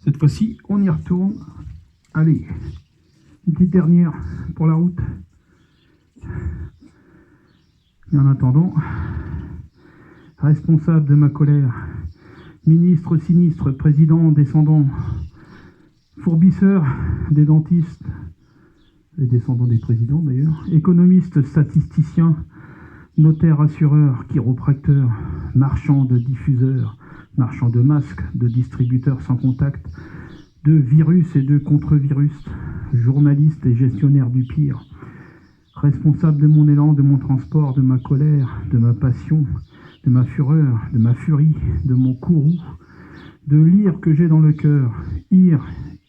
Cette fois-ci, on y retourne. Allez, une petite dernière pour la route. Et en attendant, responsable de ma colère, ministre sinistre, président descendant, fourbisseur des dentistes, les descendants des présidents d'ailleurs, économiste, statisticien, notaire, assureur, chiropracteur, marchand de diffuseurs, marchand de masques, de distributeurs sans contact, de virus et de contre-virus, journaliste et gestionnaire du pire, responsable de mon élan, de mon transport, de ma colère, de ma passion, de ma fureur, de ma furie, de mon courroux, de l'ire que j'ai dans le cœur, ire,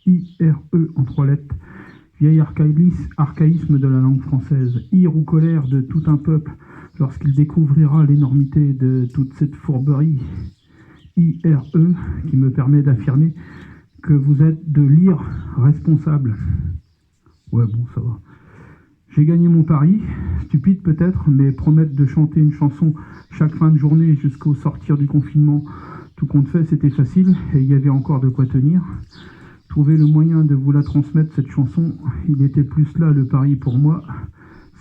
I-R-E en 3 lettres, vieil archaïsme de la langue française, ire ou colère de tout un peuple lorsqu'il découvrira l'énormité de toute cette fourberie, I-R-E, qui me permet d'affirmer que vous êtes de l'ire responsable. Ouais, bon, ça va. J'ai gagné mon pari, stupide peut-être, mais promettre de chanter une chanson chaque fin de journée jusqu'au sortir du confinement, tout compte fait, c'était facile et il y avait encore de quoi tenir. Trouver le moyen de vous la transmettre, cette chanson, il était plus là le pari pour moi.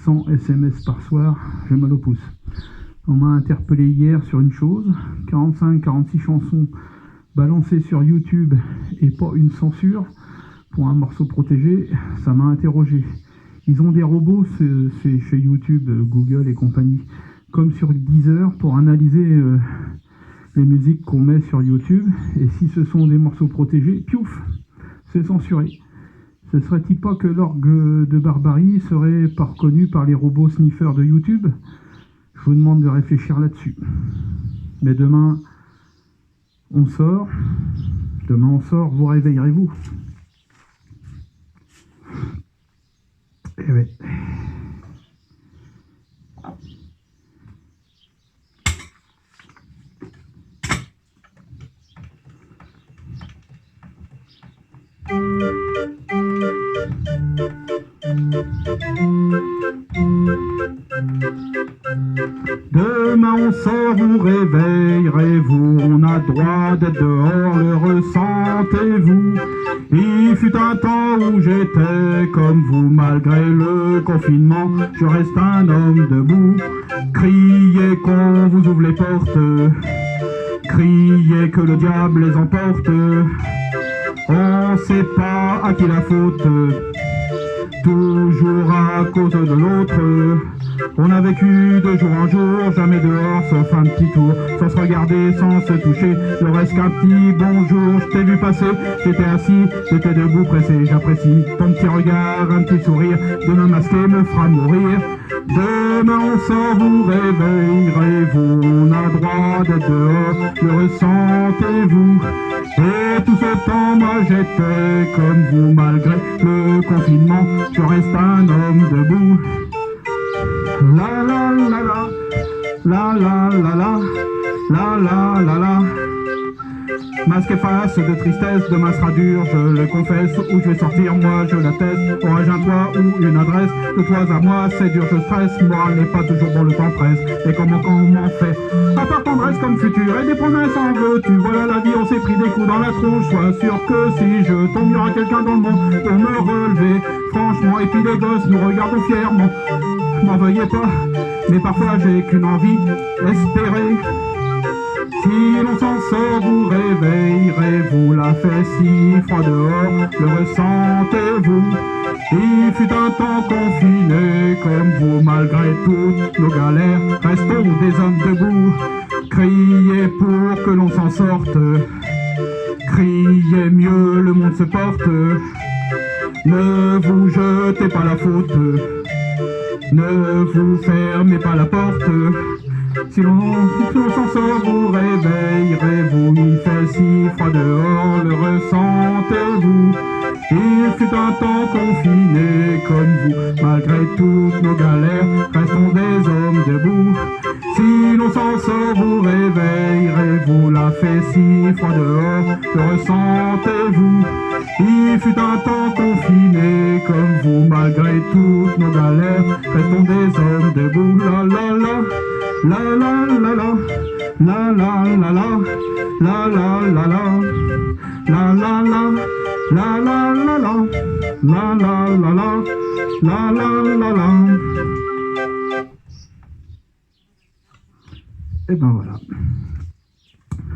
100 SMS par soir, j'ai mal au pouce. On m'a interpellé hier sur une chose, 45-46 chansons balancées sur YouTube et pas une censure pour un morceau protégé, ça m'a interrogé. Ils ont des robots, c'est chez YouTube, Google et compagnie, comme sur Deezer, pour analyser les musiques qu'on met sur YouTube. Et si ce sont des morceaux protégés, piouf, c'est censuré. Ce serait-il pas que l'orgue de barbarie serait pas reconnu par les robots sniffers de YouTube? Je vous demande de réfléchir là-dessus. Mais demain, on sort. Demain, on sort, vous réveillerez-vous. Eh ouais. Demain on sort, vous réveillerez-vous, on a droit d'être dehors, le ressentez-vous. Il fut un temps où j'étais comme vous, malgré le confinement, je reste un homme debout. Criez qu'on vous ouvre les portes, criez que le diable les emporte. On sait pas à qui la faute, toujours à cause de l'autre. On a vécu de jour en jour, jamais dehors, sauf un petit tour, sans se regarder, sans se toucher, le reste qu'un petit bonjour. Je t'ai vu passer, j'étais assis, j'étais debout pressé, j'apprécie ton petit regard, un petit sourire, demain masqué me fera mourir. Demain on sort, vous réveillerez-vous, on a droit d'être dehors, le ressentez-vous. Et tout ce temps, moi j'étais comme vous, malgré le confinement, je reste un homme debout. La la la la, la la la la, la la la la. Masque et face de tristesse, demain sera dur, je le confesse. Où je vais sortir, moi je l'atteste. Aurais-je un toit ou une adresse? De toi à moi, c'est dur, je stresse. Moral n'est pas toujours bon, le temps presse. Et comment fait? À part tendresse comme futur et des promesses en veux-tu? Voilà la vie, on s'est pris des coups dans la tronche. Sois sûr que si je tombe, il y aura quelqu'un dans le monde pour me relever. Franchement, et puis les gosses nous regardons fièrement. M'en veuillez pas, mais parfois j'ai qu'une envie, espérer. Si l'on s'en sort, vous réveillerez-vous, la fait si froid dehors, le ressentez-vous. Il fut un temps confiné comme vous, malgré toutes nos galères, restons des hommes debout. Criez pour que l'on s'en sorte, criez mieux, le monde se porte. Ne vous jetez pas la faute, ne vous fermez pas la porte. Si l'on s'en sort, vous réveillerez-vous. Il fait si froid dehors, le ressentez-vous. Il fut un temps confiné comme vous, malgré toutes nos galères, restons des hommes debout. Si l'on s'en sort, vous réveillerez-vous. La fait si froid dehors, le ressentez-vous. Il fut un temps confiné comme vous, malgré toutes nos galères, restons des hommes debout. La la la. La la la la, la la la la, la la la la, la la la, la la la la, la la la la, la la la la. Et ben voilà,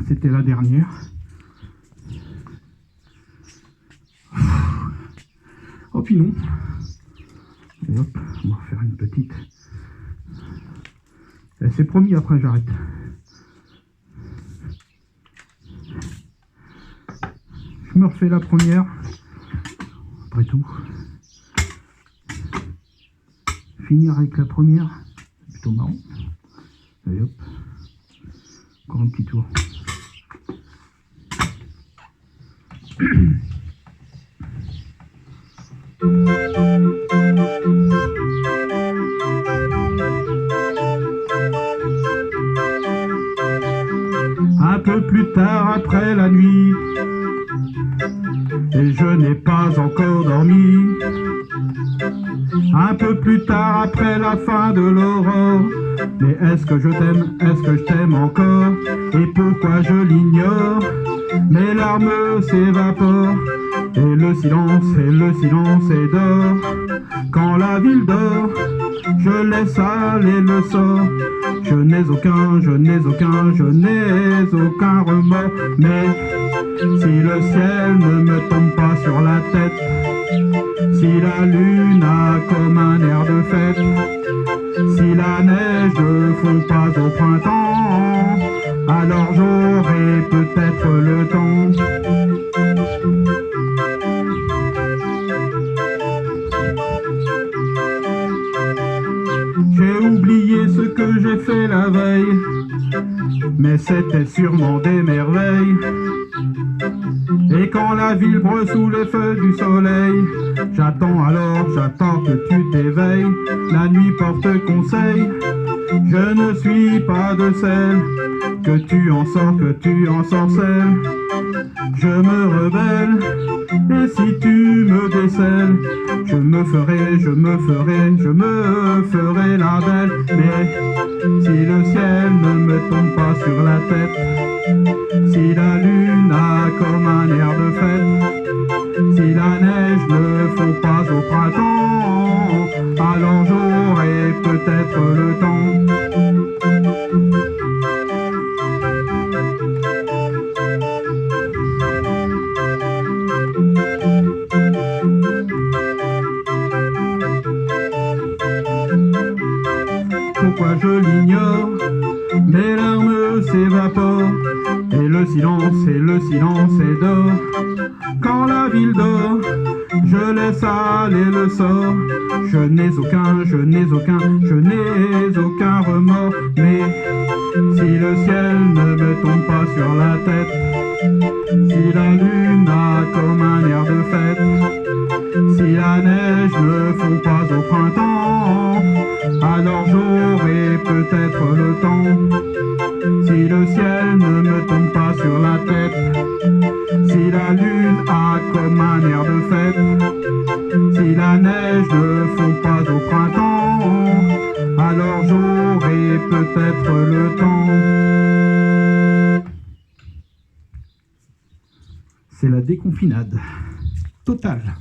c'était la dernière. Oh puis non. Et hop, on va refaire une petite. C'est promis, après j'arrête. Je me refais la première. Après tout. Finir avec la première. C'est plutôt marrant. Et hop. Encore un petit tour. Un peu plus tard après la nuit, et je n'ai pas encore dormi. Un peu plus tard après la fin de l'aurore, mais est-ce que je t'aime, est-ce que je t'aime encore? Et pourquoi je l'ignore? Mes larmes s'évaporent, et le silence est d'or. Quand la ville dort, je laisse aller le sort. Je n'ai aucun remords. Mais si le ciel ne me tombe pas sur la tête, si la lune a comme un air de fête, si la neige ne fond pas au printemps, alors j'aurai peut-être le temps. J'ai oublié ce que j'ai fait la veille, mais c'était sûrement des merveilles. Et quand la ville brûle sous les feux du soleil, j'attends que tu t'éveilles. La nuit porte conseil, je ne suis pas de celle que tu ensorcelles. Je me rebelle, et si tu me décèles, je me ferai la belle. Mais si le ciel ne me tombe pas sur la tête, si la lune a comme un air de fête, si la neige ne fond pas au printemps, alors j'aurai peut-être le temps. Pourquoi je l'ignore, mes larmes s'évaporent, et le silence est d'or. Quand la ville dort, je laisse aller le sort. Je n'ai aucun remords. Mais si le ciel ne me tombe pas sur la tête, si la lune a comme un air de fête, si la neige ne fond pas au printemps, alors j'aurai peut-être le temps. Si le ciel ne me tombe pas sur la tête, si la lune a comme un air de fête, si la neige ne fond pas au printemps, alors j'aurai peut-être le temps. C'est la déconfinade totale.